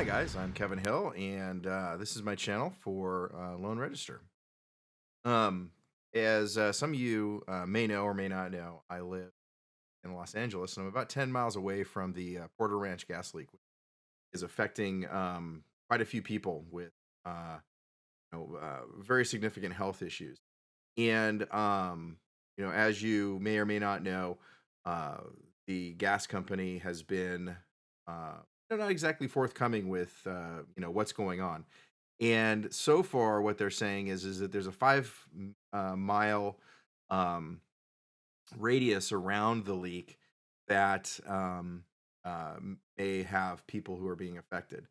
Hi guys, I'm Kevin Hill, and this is my channel for Loan Register. Um, as some of you may know or may not know, I live in Los Angeles, and I'm about 10 miles away from the Porter Ranch gas leak, which is affecting quite a few people with very significant health issues. And as you may or may not know, uh, the gas company has been uh, they're not exactly forthcoming with what's going on. And so far, what they're saying is that there's a 5 mile um, radius around the leak that may have people who are being affected.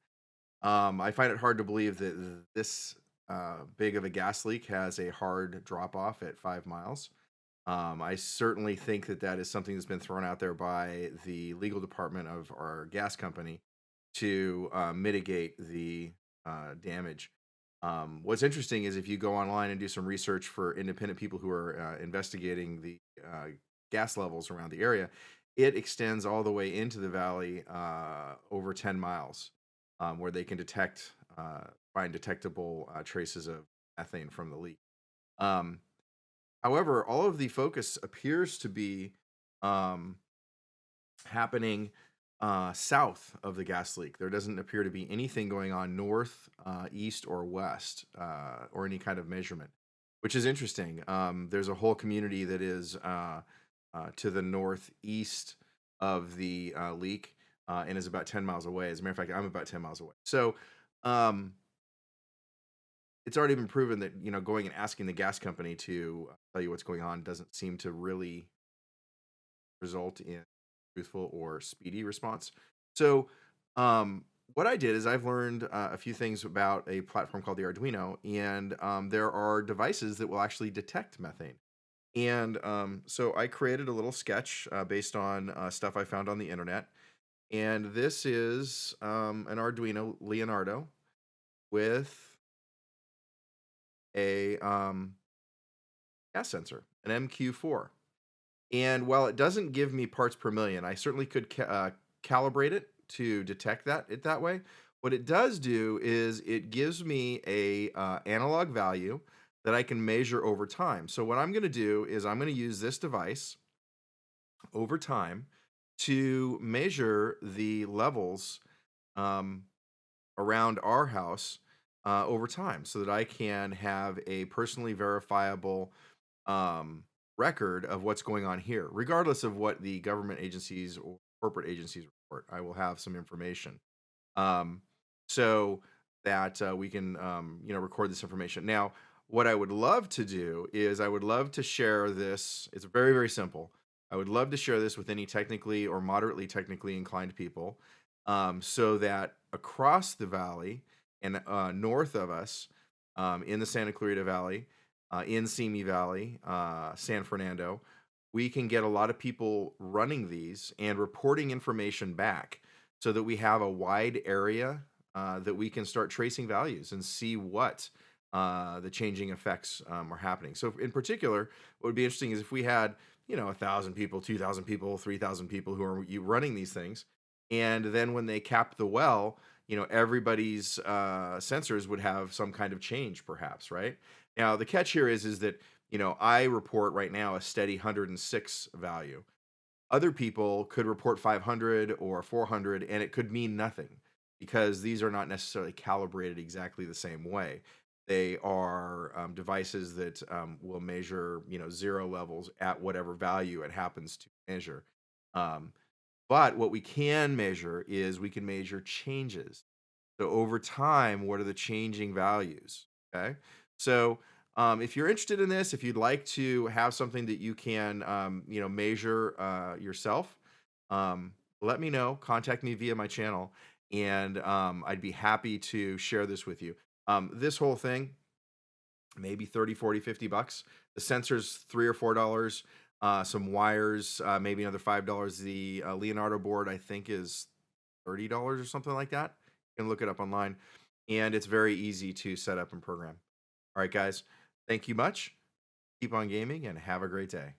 I find it hard to believe that this big of a gas leak has a hard drop off at 5 miles. I certainly think that that is something that's been thrown out there by the legal department of our gas company to mitigate the damage. What's interesting is if you go online and do some research for independent people who are investigating the gas levels around the area, it extends all the way into the valley over 10 miles, where they can find detectable traces of methane from the leak. Um, However, all of the focus appears to be um, happening south of the gas leak. There doesn't appear to be anything going on north, east, or west, or any kind of measurement, which is interesting. There's a whole community that is to the northeast of the leak and is about 10 miles away. As a matter of fact, I'm about 10 miles away. So um, it's already been proven that going and asking the gas company to tell you what's going on doesn't seem to really result in truthful or speedy response. So, what I did is I've learned a few things about a platform called the Arduino, and there are devices that will actually detect methane. And so I created a little sketch based on stuff I found on the internet. And this is an Arduino Leonardo with a gas sensor, an MQ4. And while it doesn't give me parts per million, I certainly could calibrate it to detect it that way. What it does do is it gives me a analog value that I can measure over time. So what I'm going to do is I'm going to use this device over time to measure the levels um, around our house over time, so that I can have a personally verifiable um, record of what's going on here, regardless of what the government agencies or corporate agencies report. I will have some information, um, so that we can, record this information. Now, what I would love to do is I would love to share this. It's very, very simple. I would love to share this with any technically or moderately technically inclined people, so that across the valley and north of us, in the Santa Clarita Valley, in Simi Valley, San Fernando, we can get a lot of people running these and reporting information back so that we have a wide area that we can start tracing values and see what the changing effects are happening. So, in particular, what would be interesting is if we had, 1,000 people, 2,000 people, 3,000 people who are running these things, and then when they cap the well, everybody's sensors would have some kind of change, perhaps, right? Now, the catch here is that I report right now a steady 106 value. Other people could report 500 or 400, and it could mean nothing because these are not necessarily calibrated exactly the same way. They are devices that will measure, zero levels at whatever value it happens to measure. Um, but what we can measure is we can measure changes. So over time, what are the changing values? Okay. So if you're interested in this, if you'd like to have something that you can, measure yourself, um, let me know. Contact me via my channel, and I'd be happy to share this with you. This whole thing, maybe 30, 40, $50. The sensors, $3 or $4. Some wires, maybe another $5. The Leonardo board, I think, is $30 or something like that. You can look it up online, and it's very easy to set up and program. All right, guys, thank you much. Keep on gaming and have a great day.